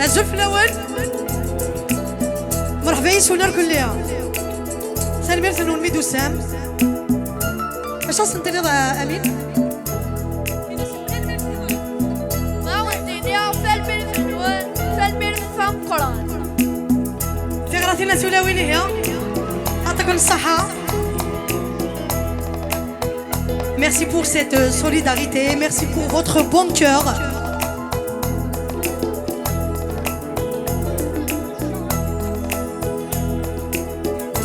الزلف الاول مرحبا يسونا كلها سلميرت نون سام اش اصلا انت رضا امين ما وديني سلميرت فهم قران تغراتينا سولاوين هي يعطيكم الصحة. Merci pour cette solidarité, merci pour votre bon cœur.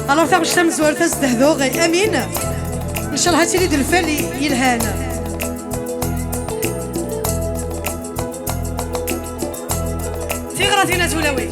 Alors faire الشمس والفاس دهذو غي امين ان شاء الله تريد الفال يلهان. تغراتينا سولاوي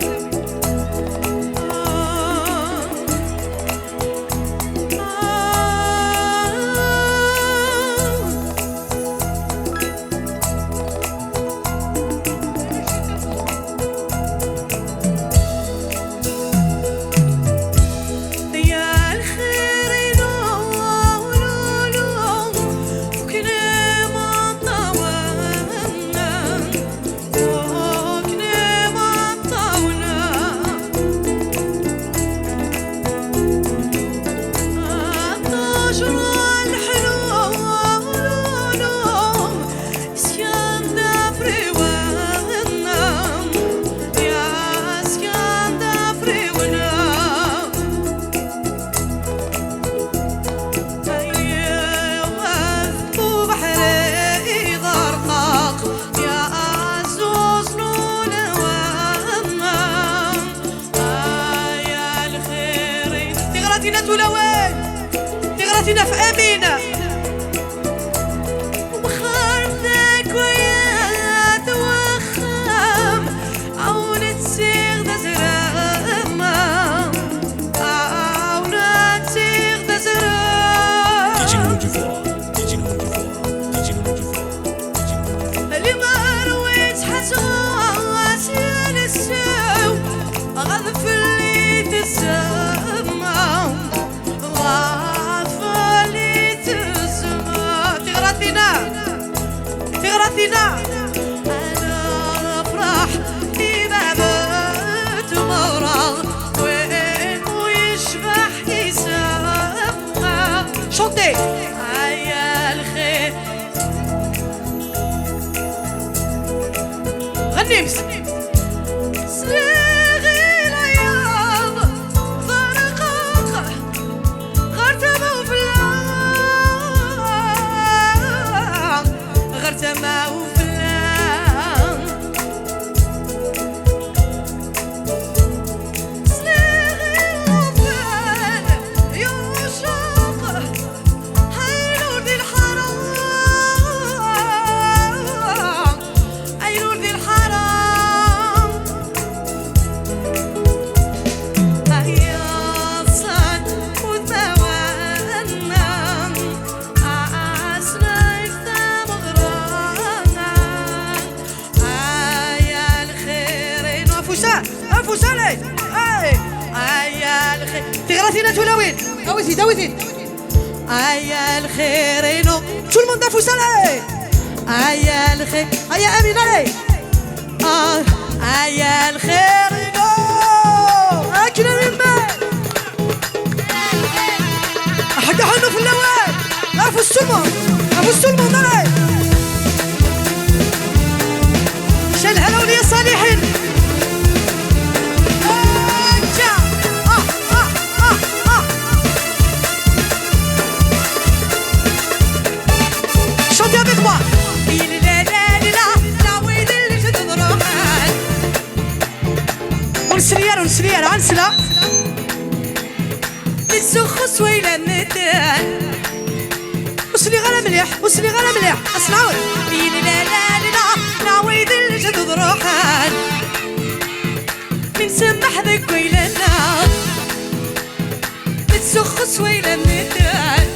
تغراتينا في امينه وخارتك ويا توخم عونة سيغ دزرام عونة سيغ دزرام اللي ما رويت حساس يا نساو غضف اللي تسمع تغراتينا أنا أفرح إذا بات مورا وين ويشبح يسمع شوطي هيا الخير غني تغراتينا تولاوين اوزيد اوزيد ايا الخيرينو tout le monde a foussé ايا الخير ايا امين علي ايا الخيرينو اكنا من بعد حق حنو في الاول افو السلمون علي شال هلا ولي صالحين ونسليار عنسلة نتسخص ويلا ندان وصلي غلا مليح اسمعوا لا نعويد الجدد روحان من سمح ذك ويلا نتسخص ويلا ندان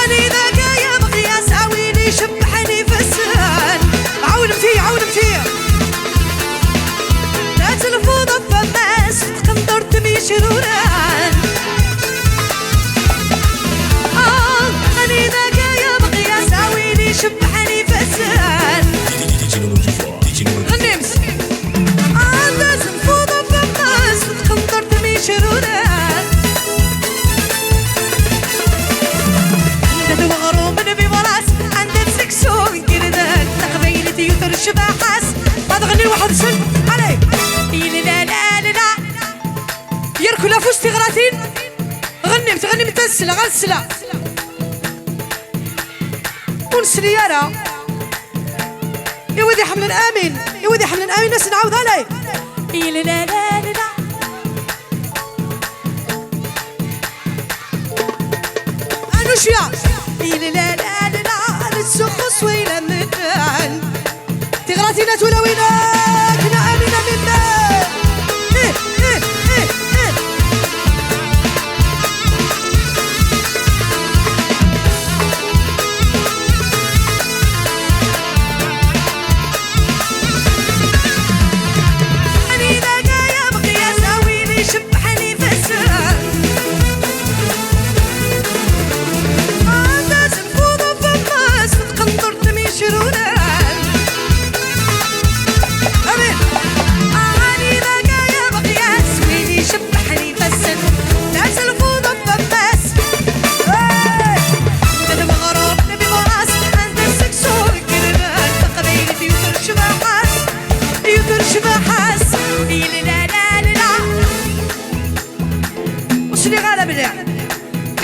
أنا إذا جاية بقياس عويني شبحني فسان عون متيه لا تلفوض فماس تقندر تمي شروران أنا إذا جاية بقياس عويني شبحني فسان يفرش بحاس هذا غني واحد سن علي لا لا لا لا يركل فوستي غراتين غني بتغني متسلة غسلة ونسليارة يا ودي حمل آمين يا ودي حمل آمين ناس نعاود علي لا لا لا لا أنوشيا لا لا لا لا نتسخص ويلا مدان تغراتينا تولوينا كنا آمينة منا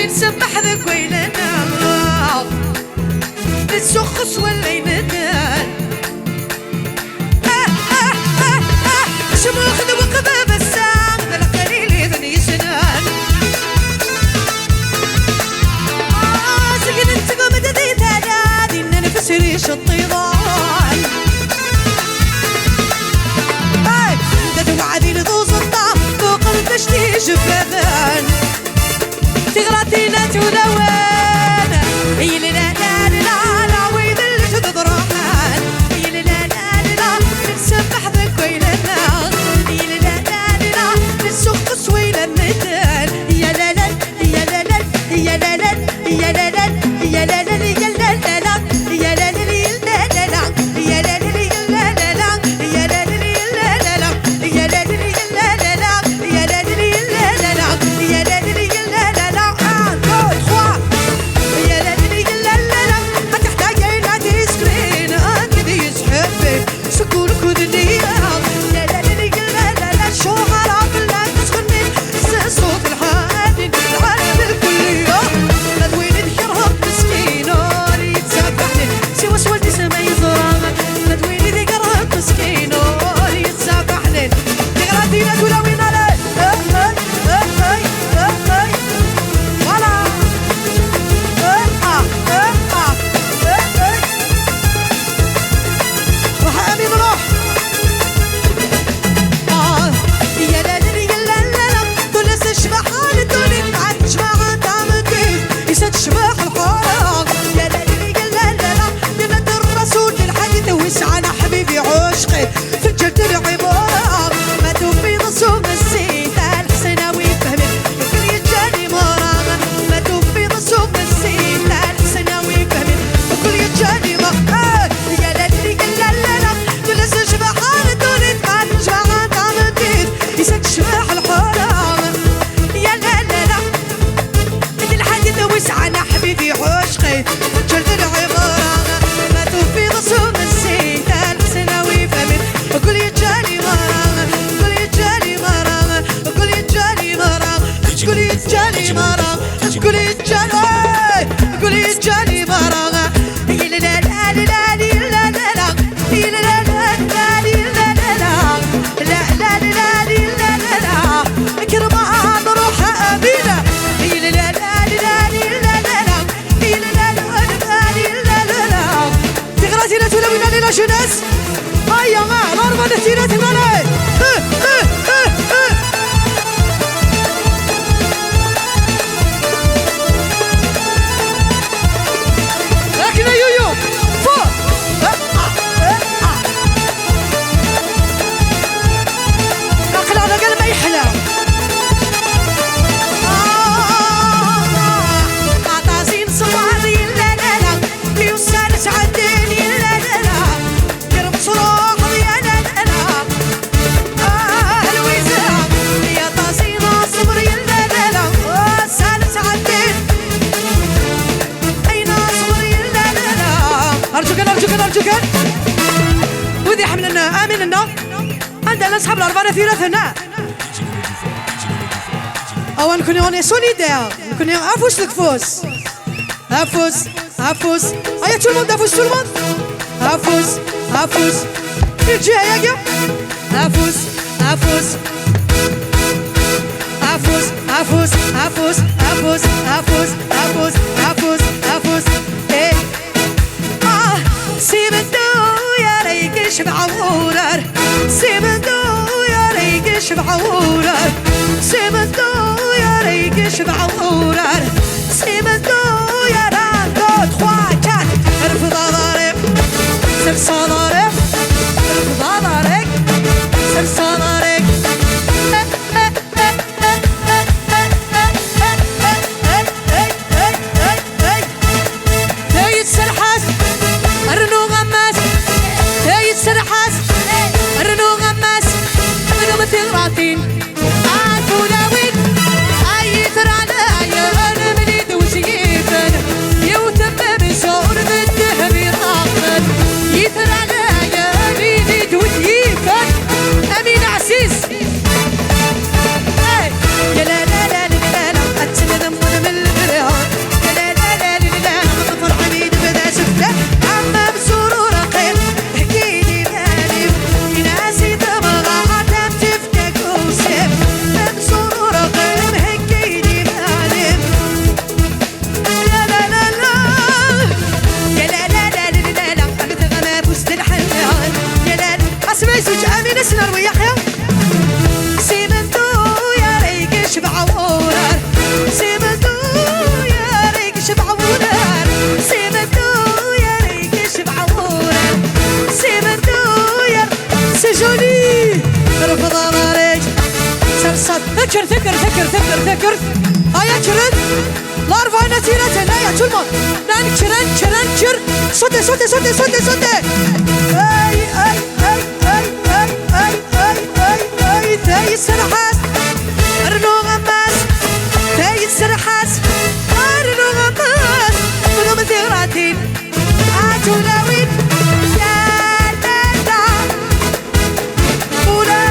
نسبح ذاك ويلنا نتسخص ولينا شموخ وقباب السام ذا القليل يذني سنان سكن انت قوم تديت هذا دينا نفس ريش الطيضان انت توعدي لذوز الطعم فوق التشتيش بذان تغراتينا تولوان لا لا لا لا لا ويد اللي تضرحان لا لا لا لا نسبح ذاك ويلنا لا لا لا لا نسخص ويلا مدان يا لا لا يا لا لا يا لا لا يا لا لا يا لا لا يا لا لا يا لا لا يا لا لا يا لا لا يا لا لا يا لا لا يا لا لا يا لا لا يا لا لا يا لا لا يا لا لا يا لا لا jeunesse. Ay ama, normal tira timale. Akina yuyu. Fo. نقل على قلب ما يحلى. عطاسين صواري لا لا لا. يوصل سعدين لا لا لا. قرب صروح يا لا لا لا. الوزام يا طاسين صبري لا لا لا. وصل سعدين. أين صبري لا لا لا. أرجوك أرجوك أرجوك. وذي حملنا آمننا عندنا نصحب الأربعة ثلاثنا أو نكون هوني سوليدير نكون أفوس الكفوس أفوس أفوس أيا tout le monde أفوس tout le monde أفوس أفوس الجهة يا جا أفوس أفوس أفوس أفوس أفوس أفوس أفوس أفوس أفوس أفوس إيه سيبندو يا ريك شبع ورار سيبندو يا ريك شبع ورار سيبندو يا ريك شبع ورار سيبندو يا ران دو تخوا كات ارفض ضارب سرسا ضارب ارفض ضارب سرسا ضارب سرحاس الرنو غماس منو مثل راتين عالفولاوين اي ترعنا يا مليد وسيفن يوتم بسور بالذهب يطاقن يترعنا يا مليد وسيفن امين عسيس يا لا لا لا لا لا اتسند من البرهان يا لا لا لا لا مطفر حميد بدا شفته عم بسرور قيل نسنر ويحيى سيمنتو يا ريك شبع ورار سيمنتو يا ريك شبع ورار سيمنتو يا ريك شبع ورار سيمنتو يا سي جولي رفض نارك سرسط ذكر ذكر ذكر ذكر ذكر هيا كرن لارفا نتيرة هنايا تلمون نان كرن كرن كر صوتي صوتي صوتي صوتي صوتي اي اي اي اي اي اي اي اي تاي سرحاس ارنو غماس تاي سرحاس ارنو غماس منو مثيراتين عجولاوين يا لالا ولا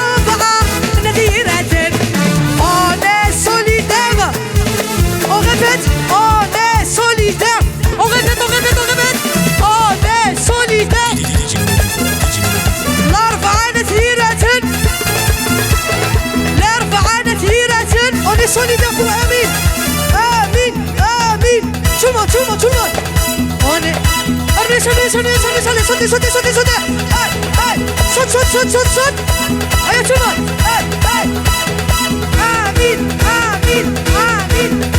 ربعة نذيرة اوني سوليدير on répète on est solidaire on répète on répète on répète on est solidaire on est solidaire pour Amin Amin Amin tout le monde tout le monde tout le monde on est allez sautez sautez sautez sautez aïe aïe saute saute saute saute saute allez tout le monde aïe aïe Amin Amin Amin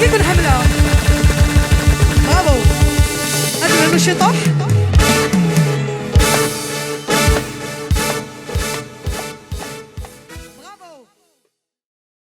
كيف نحملها برافو هذا الشيطان